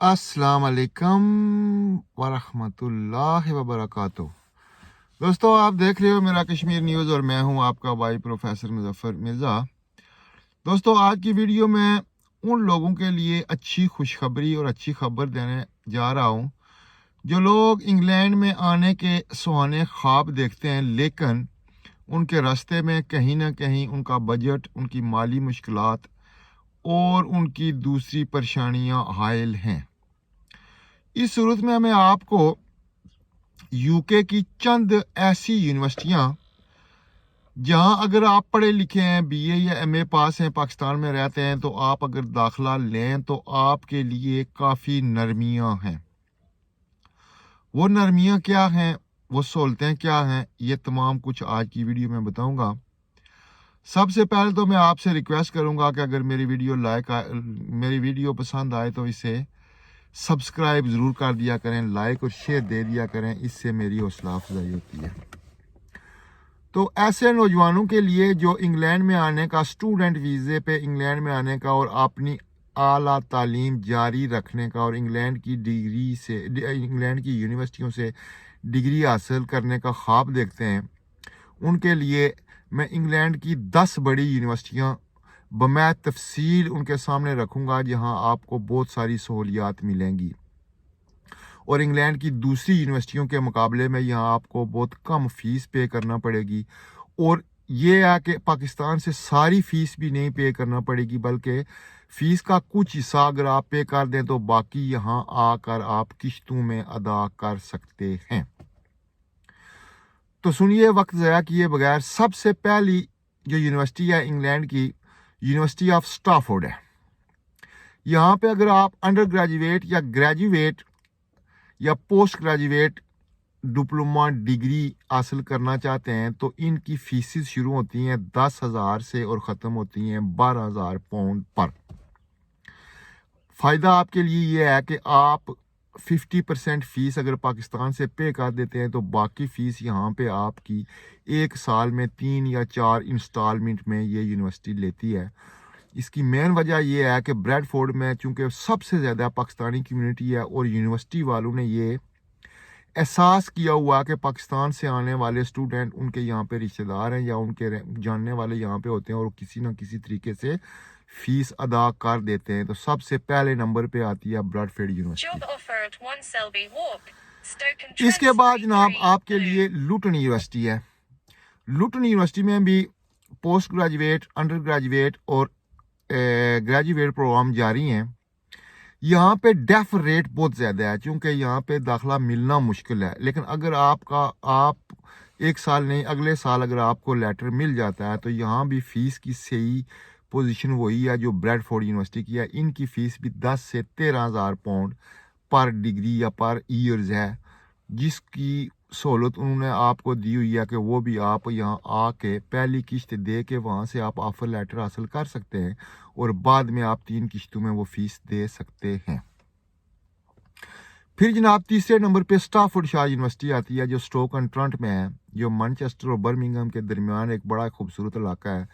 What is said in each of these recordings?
अस्सलाम वालेकुम वरहमतुल्लाहि वबरकातुह। दोस्तों, आप देख रहे हो मेरा कश्मीर न्यूज़ और मैं हूं आपका भाई प्रोफेसर मुजफ्फर मिर्ज़ा। दोस्तों, आज की वीडियो में उन लोगों के लिए अच्छी खुशखबरी और अच्छी खबर देने जा रहा हूं जो लोग इंग्लैंड में आने के सुहाने ख्वाब देखते हैं, लेकिन उनके रास्ते में कहीं ना कहीं उनका बजट, उनकी माली मुश्किलात और उनकी दूसरी परेशानियां हायल हैं। इस सूरत में मैं आपको यूके की चंद ऐसी यूनिवर्सिटियां जहां अगर आप पढ़े लिखे हैं, बीए या एमए पास हैं, पाकिस्तान में रहते हैं, तो आप अगर दाखिला लें तो आपके लिए काफ़ी नरमियां हैं। वो नरमियां क्या हैं, वो सहूलतें क्या हैं, ये तमाम कुछ आज की वीडियो में बताऊंगा। सबसे पहले तो मैं आपसे रिक्वेस्ट करूंगा कि अगर मेरी वीडियो पसंद आए तो इसे सब्सक्राइब ज़रूर कर दिया करें, लाइक और शेयर दे दिया करें, इससे मेरी हौसला अफजाई होती है। तो ऐसे नौजवानों के लिए जो इंग्लैंड में आने का, स्टूडेंट वीज़े पे इंग्लैंड में आने का और अपनी आला तालीम जारी रखने का और इंग्लैंड की यूनिवर्सिटियों से डिग्री हासिल करने का ख्वाब देखते हैं, उनके लिए मैं इंग्लैंड की 10 बड़ी यूनिवर्सिटियां बमै तफसील उनके सामने रखूंगा जहां आपको बहुत सारी सहूलियात मिलेंगी और इंग्लैंड की दूसरी यूनिवर्सिटियों के मुकाबले में यहाँ आपको बहुत कम फीस पे करना पड़ेगी। और ये है कि पाकिस्तान से सारी फीस भी नहीं पे करना पड़ेगी, बल्कि फीस का कुछ हिस्सा अगर आप पे कर दें तो बाकी यहाँ आकर आप किश्तों में अदा कर सकते हैं। तो सुनिए, वक्त ज़ाया किए बगैर, सबसे पहली जो यूनिवर्सिटी है इंग्लैंड की, यूनिवर्सिटी ऑफ स्टैफोर्ड है। यहाँ पे अगर आप अंडर ग्रेजुएट या ग्रेजुएट या पोस्ट ग्रेजुएट डिप्लोमा डिग्री हासिल करना चाहते हैं तो इनकी फीसेस शुरू होती हैं 10,000 से और ख़त्म होती हैं 12,000 पाउंड पर। फ़ायदा आपके लिए ये है कि आप 50% फीस अगर पाकिस्तान से पे कर देते हैं तो बाकी फ़ीस यहाँ पे आपकी एक साल में 3 या 4 इंस्टॉलमेंट में ये यूनिवर्सिटी लेती है। इसकी मेन वजह यह है कि ब्रैडफोर्ड में चूँकि सबसे ज़्यादा पाकिस्तानी कम्युनिटी है और यूनिवर्सिटी वालों ने ये एहसास किया हुआ कि पाकिस्तान से आने वाले स्टूडेंट, उनके यहाँ पे रिश्तेदार हैं या उनके जानने वाले यहाँ पे होते हैं और किसी न किसी तरीके से फीस अदा कर देते हैं। तो सबसे पहले नंबर पे आती है ब्रैडफोर्ड यूनिवर्सिटी। इसके बाद जनाब आपके लिए लुटन यूनिवर्सिटी है। लुटन यूनिवर्सिटी में भी पोस्ट ग्रेजुएट, अंडर ग्रेजुएट और ग्रेजुएट प्रोग्राम जारी हैं। यहाँ पे डेफ रेट बहुत ज़्यादा है क्योंकि यहाँ पे दाखिला मिलना मुश्किल है, लेकिन अगर आप एक साल नहीं अगले साल अगर आपको लेटर मिल जाता है तो यहाँ भी फ़ीस की सही पोजीशन वही है जो ब्रैडफोर्ड यूनिवर्सिटी की है। इनकी फ़ीस भी 10 से 13,000 पाउंड पर डिग्री या पर ईयर्स है, जिसकी सहूलत उन्होंने आपको दी हुई है कि वो भी आप यहाँ आके पहली किश्त दे के वहाँ से आप ऑफर लेटर हासिल कर सकते हैं और बाद में आप 3 किश्तों में वो फीस दे सकते हैं। फिर जनाब तीसरे नंबर पे स्टाफोर्डशायर यूनिवर्सिटी आती है जो स्टोक ऑन ट्रेंट में है, जो मैनचेस्टर और बर्मिंघम के दरमियान एक बड़ा खूबसूरत इलाका है।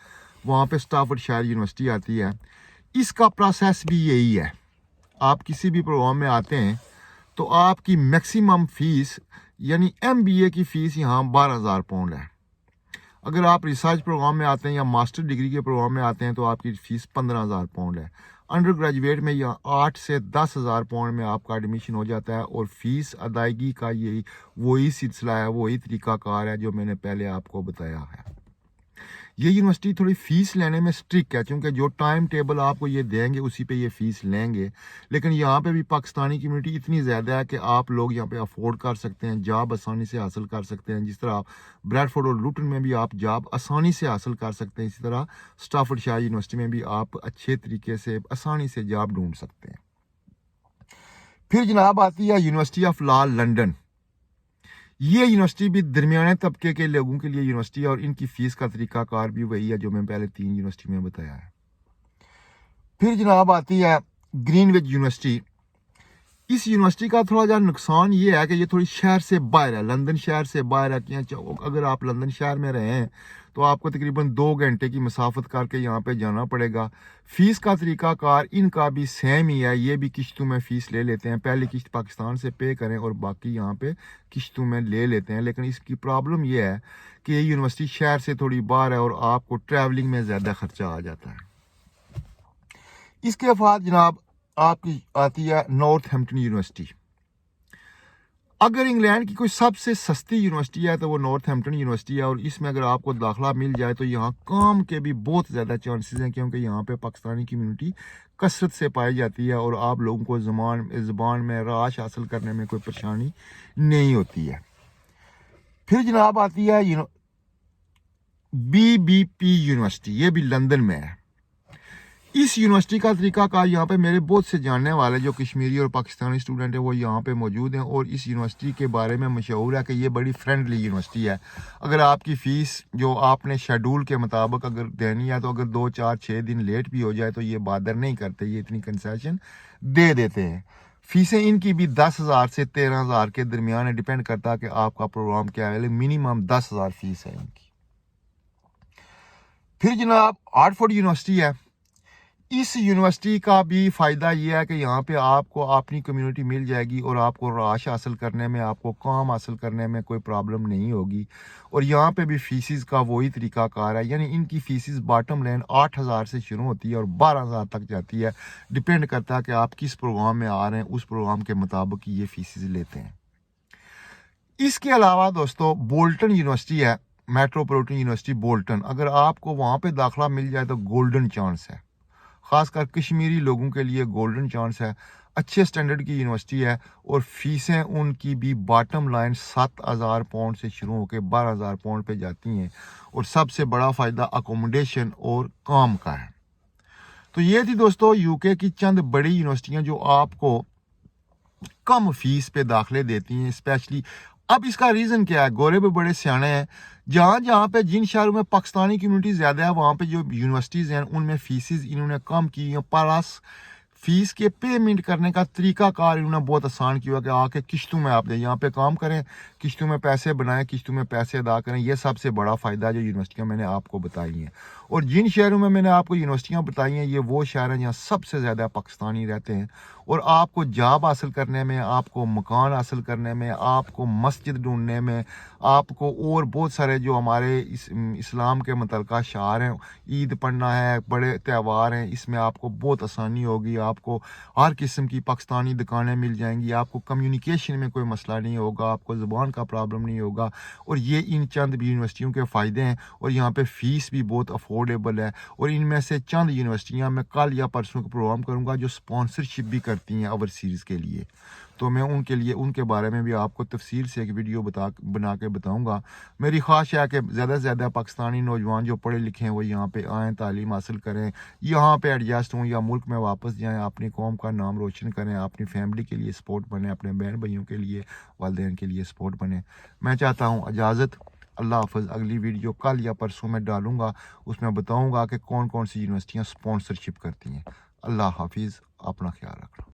वहाँ पे स्टाफोर्डशायर यूनिवर्सिटी आती है। इसका प्रोसेस भी यही है, आप किसी भी प्रोग्राम में आते हैं तो आपकी मैक्सिमम फीस यानी MBA की फ़ीस यहाँ 12,000 पाउंड है। अगर आप रिसर्च प्रोग्राम में आते हैं या मास्टर डिग्री के प्रोग्राम में आते हैं तो आपकी फ़ीस 15,000 पाउंड है। अंडर ग्रेजुएट में यहाँ 8 से 10,000 पाउंड में आपका एडमिशन हो जाता है और फीस अदायगी का वही सिलसिला है, वही तरीक़ाकार है जो मैंने पहले आपको बताया है। ये यूनिवर्सिटी थोड़ी फ़ीस लेने में स्ट्रिक्ट है क्योंकि जो टाइम टेबल आपको ये देंगे उसी पे ये फ़ीस लेंगे, लेकिन यहाँ पे भी पाकिस्तानी कम्युनिटी इतनी ज़्यादा है कि आप लोग यहाँ पे अफोर्ड कर सकते हैं, जॉब आसानी से हासिल कर सकते हैं। जिस तरह ब्रैडफोर्ड और लुटन में भी आप जॉब आसानी से हासिल कर सकते हैं, इसी तरह स्टाफोर्डशायर यूनिवर्सिटी में भी आप अच्छे तरीके से आसानी से जॉब ढूंढ सकते हैं। फिर जनाब आती है यूनिवर्सिटी ऑफ लॉ लंदन। ये यूनिवर्सिटी भी दरमियाने तबके के लोगों के लिए यूनिवर्सिटी है और इनकी फ़ीस का तरीक़ाकार भी वही है जो मैं पहले 3 यूनिवर्सिटी में बताया है। फिर जनाब आती है ग्रीनविच यूनिवर्सिटी। इस यूनिवर्सिटी का थोड़ा ज़्यादा नुकसान ये है कि ये थोड़ी शहर से बाहर है, लंदन शहर से बाहर है। कि अगर आप लंदन शहर में रहे हैं तो आपको तकरीबन 2 घंटे की मसाफत करके यहाँ पे जाना पड़ेगा। फ़ीस का तरीका कार इनका भी सेम ही है, ये भी किश्तों में फ़ीस ले लेते हैं। पहली किश्त पाकिस्तान से पे करें और बाकी यहाँ पे किश्तों में ले लेते हैं। लेकिन इसकी प्रॉब्लम ये है कि ये यूनिवर्सिटी शहर से थोड़ी बाहर है और आपको ट्रैवलिंग में ज़्यादा खर्चा आ जाता है। इसके बाद जनाब आपकी आती है नॉर्थहैम्पटन यूनिवर्सिटी। अगर इंग्लैंड की कोई सबसे सस्ती यूनिवर्सिटी है तो वो नॉर्थहैम्पटन यूनिवर्सिटी है, और इसमें अगर आपको दाखिला मिल जाए तो यहाँ काम के भी बहुत ज़्यादा चांसेस हैं, क्योंकि यहाँ पे पाकिस्तानी कम्युनिटी कसरत से पाई जाती है और आप लोगों को ज़बान में राश हासिल करने में कोई परेशानी नहीं होती है। फिर जनाब आती है BBP यूनिवर्सिटी, ये भी लंदन में है। इस यूनिवर्सिटी का तरीका कार यहाँ पे मेरे बहुत से जानने वाले जो कश्मीरी और पाकिस्तानी स्टूडेंट है वो यहाँ पे मौजूद हैं, और इस यूनिवर्सिटी के बारे में मशहूर है कि ये बड़ी फ्रेंडली यूनिवर्सिटी है। अगर आपकी फ़ीस जो आपने शेड्यूल के मुताबिक अगर देनी है तो अगर 2, 4, 6 दिन लेट भी हो जाए तो ये बादर नहीं करते, ये इतनी कंसेशन दे देते हैं। फ़ीसें इनकी भी 10,000 से 13,000 के दरमियान है, डिपेंड करता है कि आपका प्रोग्राम क्या है। मिनिमम 10,000 फ़ीस है इनकी। फिर जनाब हार्टफोर्ड यूनिवर्सिटी है। इस यूनिवर्सिटी का भी फ़ायदा ये है कि यहाँ पे आपको अपनी कम्युनिटी मिल जाएगी और आपको राश हासिल करने में, आपको काम हासिल करने में कोई प्रॉब्लम नहीं होगी। और यहाँ पे भी फ़ीसिस का वही तरीका कार है, यानी इनकी फ़ीसिस बॉटम लाइन 8,000 से शुरू होती है और 12,000 तक जाती है। डिपेंड करता है कि आप किस प्रोग्राम में आ रहे हैं, उस प्रोग्राम के मुताबिक ये फ़ीसिस लेते हैं। इसके अलावा दोस्तों बोल्टन यूनिवर्सिटी है, मेट्रोपॉलिटन यूनिवर्सिटी बोल्टन। अगर आपको वहाँ पे दाखिला मिल जाए तो गोल्डन चांस है, ख़ासकर कश्मीरी लोगों के लिए गोल्डन चांस है। अच्छे स्टैंडर्ड की यूनिवर्सिटी है और फ़ीसें उनकी भी बॉटम लाइन 7,000 पाउंड से शुरू होकर 12,000 पाउंड पे जाती हैं। और सबसे बड़ा फ़ायदा अकोमोडेशन और काम का है। तो ये थी दोस्तों यूके की चंद बड़ी यूनिवर्सिटियाँ जो आपको कम फीस पे दाखिले देती हैं स्पेशली। अब इसका रीज़न क्या है? गोरे भी बड़े सियाने हैं। जहाँ पे जिन शहरों में पाकिस्तानी कम्युनिटी ज़्यादा है वहाँ पे जो यूनिवर्सिटीज़ हैं उनमें फ़ीसेस इन्होंने कम की हैं, प्लस फ़ीस के पेमेंट करने का तरीका कार इन्होंने बहुत आसान किया कि आके किश्तों में आप दें, यहाँ पे काम करें, किश्तों में पैसे बनाएं, किश्तों में पैसे अदा करें। ये सबसे बड़ा फ़ायदा जो यूनिवर्सिटियाँ मैंने आपको बताई हैं। और जिन शहरों में मैंने आपको यूनिवर्सिटियाँ बताई हैं ये वो शहर हैं जहाँ सबसे ज़्यादा पाकिस्तानी रहते हैं। और आपको जॉब हासिल करने में, आपको मकान हासिल करने में, आपको मस्जिद ढूंढने में, आपको और बहुत सारे जो हमारे इस्लाम के मुतल्लिक़ शार हैं, ईद पढ़ना है, बड़े त्यौहार हैं, इसमें आपको बहुत आसानी होगी। आपको हर किस्म की पाकिस्तानी दुकानें मिल जाएंगी, आपको कम्युनिकेशन में कोई मसला नहीं होगा, आपको ज़ुबान का प्रॉब्लम नहीं होगा। और ये इन चंद यूनिवर्सिटियों के फ़ायदे हैं। और यहाँ पे फ़ीस भी बहुत अफोर्डेबल है। और इनमें से चंद यूनिवर्सिटियाँ मैं कल या परसों का प्रोग्राम करूँगा जो स्पॉन्सरशिप भी करती हैं ओवरसीज़ के लिए, तो मैं उनके बारे में भी आपको तफसील से एक वीडियो बना के बताऊँगा। मेरी ख्वाहिश है कि ज़्यादा से ज़्यादा पाकिस्तानी नौजवान जो पढ़े लिखे हैं वो यहाँ पे आएँ, तालीम हासिल करें, यहाँ पे एडजस्ट हों या मुल्क में वापस जाएँ, अपनी कौम का नाम रोशन करें, अपनी फैमिली के लिए सपोर्ट बने, अपने बहन भाइयों के लिए, वालिदैन के लिए सपोर्ट बने। मैं चाहता हूँ इजाज़त, अल्लाह हाफ़िज़। अगली वीडियो कल या परसों में डालूँगा, उसमें बताऊँगा कि कौन कौन सी यूनिवर्सिटियाँ स्पॉन्सरशिप करती हैं। अल्लाह हाफ़िज़, अपना ख्याल रखना।